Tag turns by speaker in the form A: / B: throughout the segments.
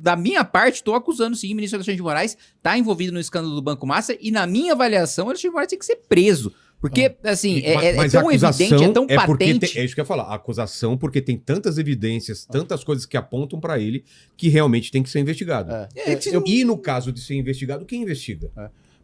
A: Da minha parte, estou acusando sim o ministro Alexandre de Moraes está envolvido no escândalo do Banco Master e na minha avaliação, o Alexandre de Moraes tem que ser preso. Porque, assim,
B: Mas
A: tão
B: a acusação
A: evidente, é tão patente.
B: É isso que eu ia falar. A acusação porque tem tantas evidências, tantas coisas que apontam para ele que realmente tem que ser investigado. E no caso de ser investigado, quem investiga?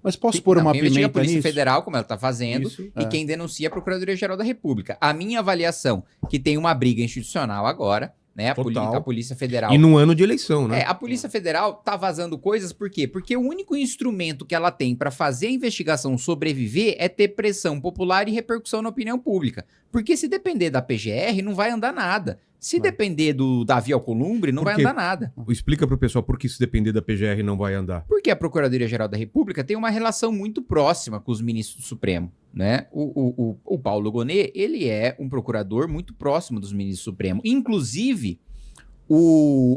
C: Mas posso pôr uma
A: quem investiga
C: pimenta
A: a Polícia
C: nisso?
A: Federal, como ela está fazendo,
B: Isso.
A: e quem denuncia é a Procuradoria-Geral da República. A minha avaliação, que tem uma briga institucional agora, né? A Polícia Federal.
B: E num ano de eleição, né?
A: A Polícia Federal tá vazando coisas, por quê? Porque o único instrumento que ela tem para fazer a investigação sobreviver é ter pressão popular e repercussão na opinião pública. Porque se depender da PGR, não vai andar nada. Se depender do Davi Alcolumbre, não vai andar nada.
B: Explica pro pessoal por que se depender da PGR não vai andar.
A: Porque a Procuradoria-Geral da República tem uma relação muito próxima com os ministros do Supremo, né? O Paulo Gonet, ele é um procurador muito próximo dos ministros do Supremo. Inclusive,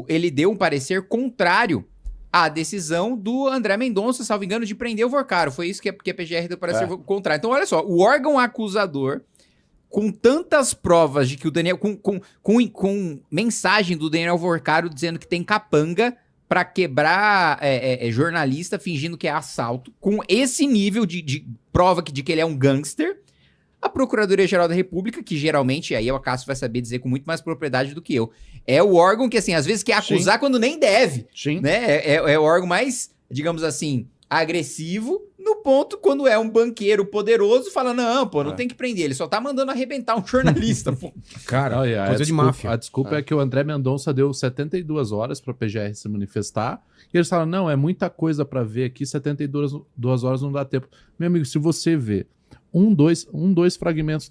A: ele deu um parecer contrário à decisão do André Mendonça, salvo engano, de prender o Vorcaro. Foi isso que a PGR deu parecer contrário. Então, olha só, o órgão acusador, com tantas provas de que o Daniel... Com mensagem do Daniel Vorcaro dizendo que tem capanga para quebrar jornalista fingindo que é assalto, com esse nível de prova de que ele é um gangster, a Procuradoria-Geral da República, que geralmente, aí o Acácio vai saber dizer com muito mais propriedade do que eu, é o órgão que, assim, às vezes quer acusar quando nem deve.
C: Sim.
A: Né? É o órgão mais, digamos assim, agressivo, no ponto quando é um banqueiro poderoso, fala, não, pô, não tem que prender, ele só tá mandando arrebentar um jornalista, pô.
B: Cara, coisa de máfia.
D: A desculpa é que o André Mendonça deu 72 horas pra PGR se manifestar, e eles falam, não, é muita coisa pra ver aqui, 72 horas não dá tempo. Meu amigo, se você vê dois fragmentos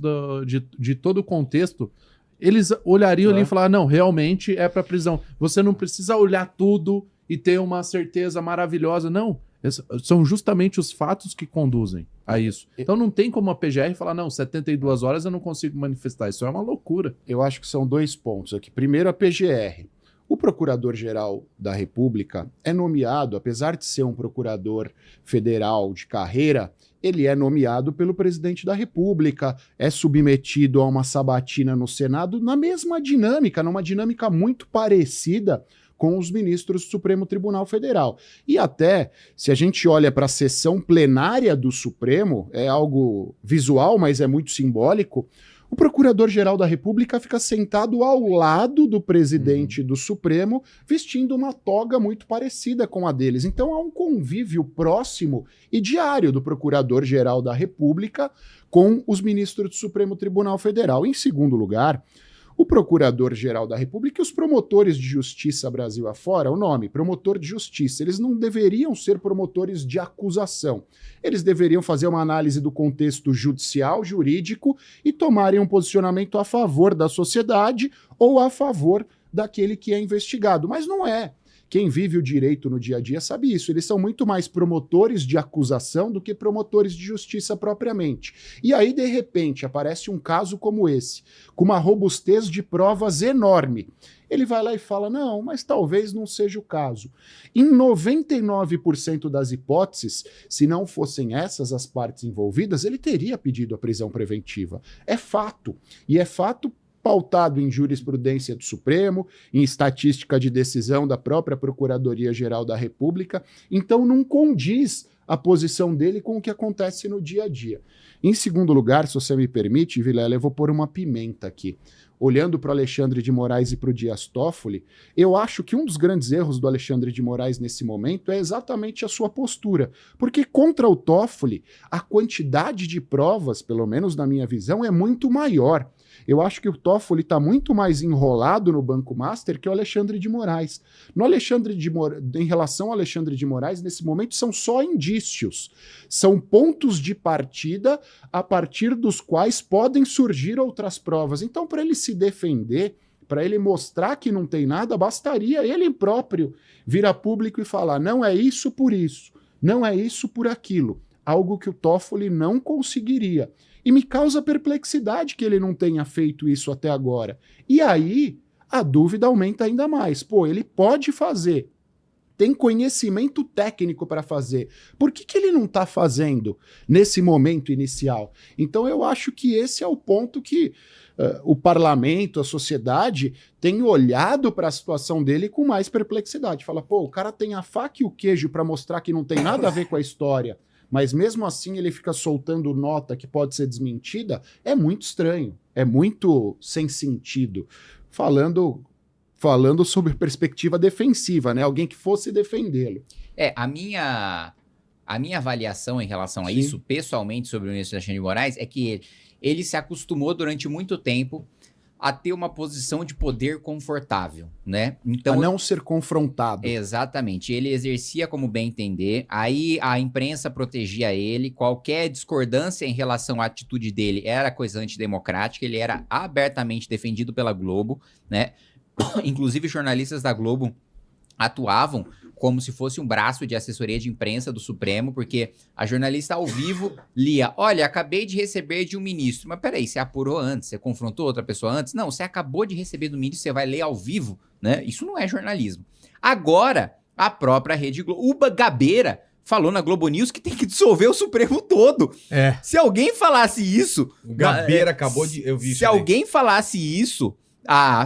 D: de todo o contexto, eles olhariam ali e falar, não, realmente é pra prisão. Você não precisa olhar tudo e ter uma certeza maravilhosa, não. São justamente os fatos que conduzem a isso. Então não tem como a PGR falar, não, 72 horas eu não consigo manifestar. Isso é uma loucura.
C: Eu acho que são dois pontos aqui. Primeiro, a PGR. O Procurador-Geral da República é nomeado, apesar de ser um procurador federal de carreira, ele é nomeado pelo presidente da República, é submetido a uma sabatina no Senado na mesma dinâmica, numa dinâmica muito parecida com os ministros do Supremo Tribunal Federal. E até, se a gente olha para a sessão plenária do Supremo, é algo visual, mas é muito simbólico, o Procurador-Geral da República fica sentado ao lado do presidente do Supremo, vestindo uma toga muito parecida com a deles. Então há um convívio próximo e diário do Procurador-Geral da República com os ministros do Supremo Tribunal Federal. Em segundo lugar, o Procurador-Geral da República e os promotores de justiça Brasil afora, o nome, promotor de justiça, eles não deveriam ser promotores de acusação. Eles deveriam fazer uma análise do contexto judicial, jurídico e tomarem um posicionamento a favor da sociedade ou a favor daquele que é investigado. Mas não é. Quem vive o direito no dia a dia sabe isso. Eles são muito mais promotores de acusação do que promotores de justiça propriamente. E aí, de repente, aparece um caso como esse, com uma robustez de provas enorme. Ele vai lá e fala, não, mas talvez não seja o caso. Em 99% das hipóteses, se não fossem essas as partes envolvidas, ele teria pedido a prisão preventiva. É fato. E é fato pautado em jurisprudência do Supremo, em estatística de decisão da própria Procuradoria-Geral da República, então não condiz a posição dele com o que acontece no dia a dia. Em segundo lugar, se você me permite, Vilela, eu vou pôr uma pimenta aqui. Olhando para o Alexandre de Moraes e para o Dias Toffoli, eu acho que um dos grandes erros do Alexandre de Moraes nesse momento é exatamente a sua postura. Porque contra o Toffoli, a quantidade de provas, pelo menos na minha visão, é muito maior. Eu acho que o Toffoli está muito mais enrolado no Banco Master que o Alexandre de Moraes. Em relação ao Alexandre de Moraes, nesse momento, são só indícios. São pontos de partida a partir dos quais podem surgir outras provas. Então, para ele se defender, para ele mostrar que não tem nada, bastaria ele próprio vir a público e falar, não é isso por isso, não é isso por aquilo. Algo que o Toffoli não conseguiria. E me causa perplexidade que ele não tenha feito isso até agora. E aí, a dúvida aumenta ainda mais. Pô, ele pode fazer tem conhecimento técnico para fazer. Por que ele não está fazendo nesse momento inicial? Então eu acho que esse é o ponto que o parlamento, a sociedade, tem olhado para a situação dele com mais perplexidade. Fala, pô, o cara tem a faca e o queijo para mostrar que não tem nada a ver com a história, mas mesmo assim ele fica soltando nota que pode ser desmentida, é muito estranho, é muito sem sentido. Falando sobre perspectiva defensiva, né? Alguém que fosse defendê-lo.
A: A minha avaliação em relação a isso, pessoalmente, sobre o ministro Alexandre de Moraes, é que ele se acostumou durante muito tempo a ter uma posição de poder confortável, né? Então,
C: a não ser confrontado.
A: Exatamente. Ele exercia como bem entender, aí a imprensa protegia ele, qualquer discordância em relação à atitude dele era coisa antidemocrática, ele era abertamente defendido pela Globo, né? Inclusive, jornalistas da Globo atuavam como se fosse um braço de assessoria de imprensa do Supremo, porque a jornalista ao vivo lia, olha, acabei de receber de um ministro. Mas peraí, você apurou antes? Você confrontou outra pessoa antes? Não, você acabou de receber do ministro, você vai ler ao vivo, né? Isso não é jornalismo. Agora, a própria Rede Globo, o Gabeira falou na Globo News que tem que dissolver o Supremo todo. Se alguém falasse isso...
B: O Gabeira acabou de... Eu vi
A: se alguém falasse isso...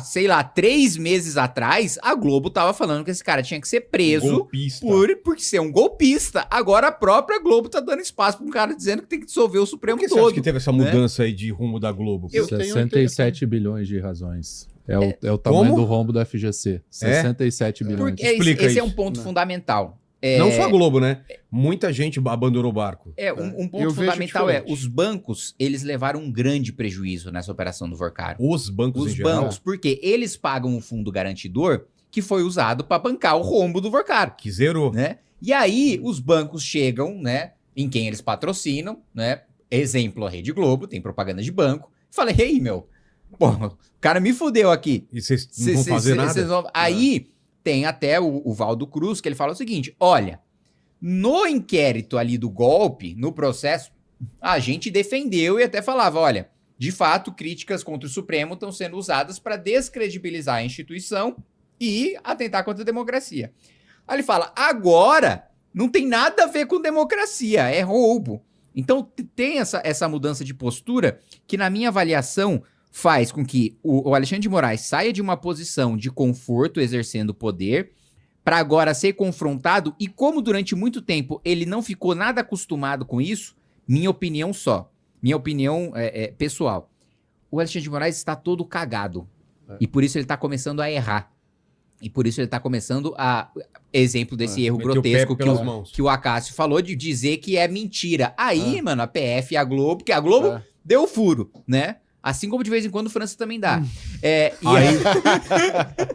A: sei lá, 3 meses atrás, a Globo tava falando que esse cara tinha que ser preso por ser um golpista. Agora a própria Globo tá dando espaço pra um cara dizendo que tem que dissolver o Supremo todo.
B: Por que você acha que teve essa mudança aí de rumo da Globo?
D: 67 bilhões de razões. É o tamanho do rombo do FGC. 67 bilhões.
A: Porque esse é um ponto fundamental.
B: Não só a Globo, né? Muita gente abandonou o barco.
A: Um ponto fundamental os bancos, eles levaram um grande prejuízo nessa operação do Vorcaro.
B: Os bancos em geral? Os bancos,
A: porque eles pagam um fundo garantidor que foi usado para bancar o rombo do Vorcaro.
B: Que zerou.
A: Né? E aí, os bancos chegam, né, em quem eles patrocinam, né? Exemplo, a Rede Globo, tem propaganda de banco. Falei, ei, meu, pô, o cara me fudeu aqui.
B: E vocês não vão fazer nada?
A: Aí... Tem até o Valdo Cruz, que ele fala o seguinte, olha, no inquérito ali do golpe, no processo, a gente defendeu e até falava, olha, de fato, críticas contra o Supremo estão sendo usadas para descredibilizar a instituição e atentar contra a democracia. Aí ele fala, agora, não tem nada a ver com democracia, é roubo. Então, tem essa mudança de postura que, na minha avaliação, faz com que o Alexandre de Moraes saia de uma posição de conforto exercendo poder para agora ser confrontado e como durante muito tempo ele não ficou nada acostumado com isso, minha opinião pessoal, o Alexandre de Moraes está todo cagado e por isso ele está começando a errar. E por isso ele está começando a... Exemplo desse erro grotesco que o Acácio falou de dizer que é mentira. Aí, mano, a PF e a Globo, que a Globo deu furo, né? Assim como de vez em quando o França também dá.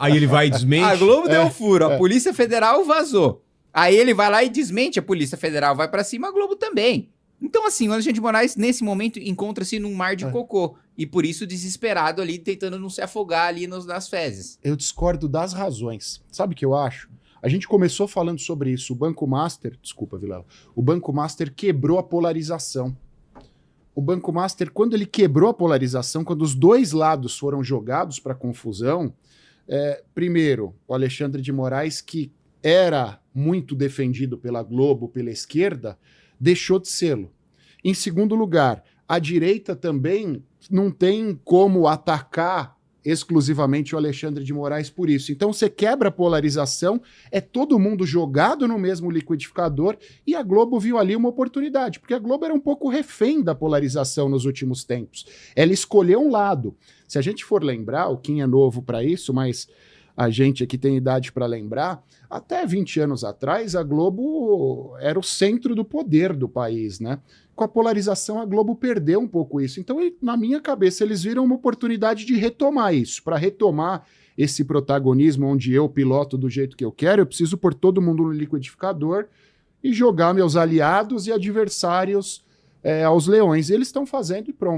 B: Aí ele vai e desmente.
A: A Globo deu furo, a Polícia Federal vazou. Aí ele vai lá e desmente, a Polícia Federal vai pra cima, a Globo também. Então, assim, o Alexandre de Moraes, nesse momento, encontra-se num mar de cocô. E por isso, desesperado ali, tentando não se afogar ali nas fezes.
C: Eu discordo das razões. Sabe o que eu acho? A gente começou falando sobre isso. O Banco Master... Desculpa, Vilela. O Banco Master quebrou a polarização. O Banco Master, quando ele quebrou a polarização, quando os dois lados foram jogados para confusão, primeiro, o Alexandre de Moraes, que era muito defendido pela Globo, pela esquerda, deixou de sê-lo. Em segundo lugar, a direita também não tem como atacar exclusivamente o Alexandre de Moraes por isso. Então você quebra a polarização, é todo mundo jogado no mesmo liquidificador e a Globo viu ali uma oportunidade, porque a Globo era um pouco refém da polarização nos últimos tempos. Ela escolheu um lado. Se a gente for lembrar, o Kim é novo para isso, mas a gente aqui tem idade para lembrar, até 20 anos atrás a Globo era o centro do poder do país, né? Com a polarização, a Globo perdeu um pouco isso. Então, na minha cabeça, eles viram uma oportunidade de retomar isso. Para retomar esse protagonismo onde eu piloto do jeito que eu quero, eu preciso pôr todo mundo no liquidificador e jogar meus aliados e adversários aos leões. E eles estão fazendo e pronto.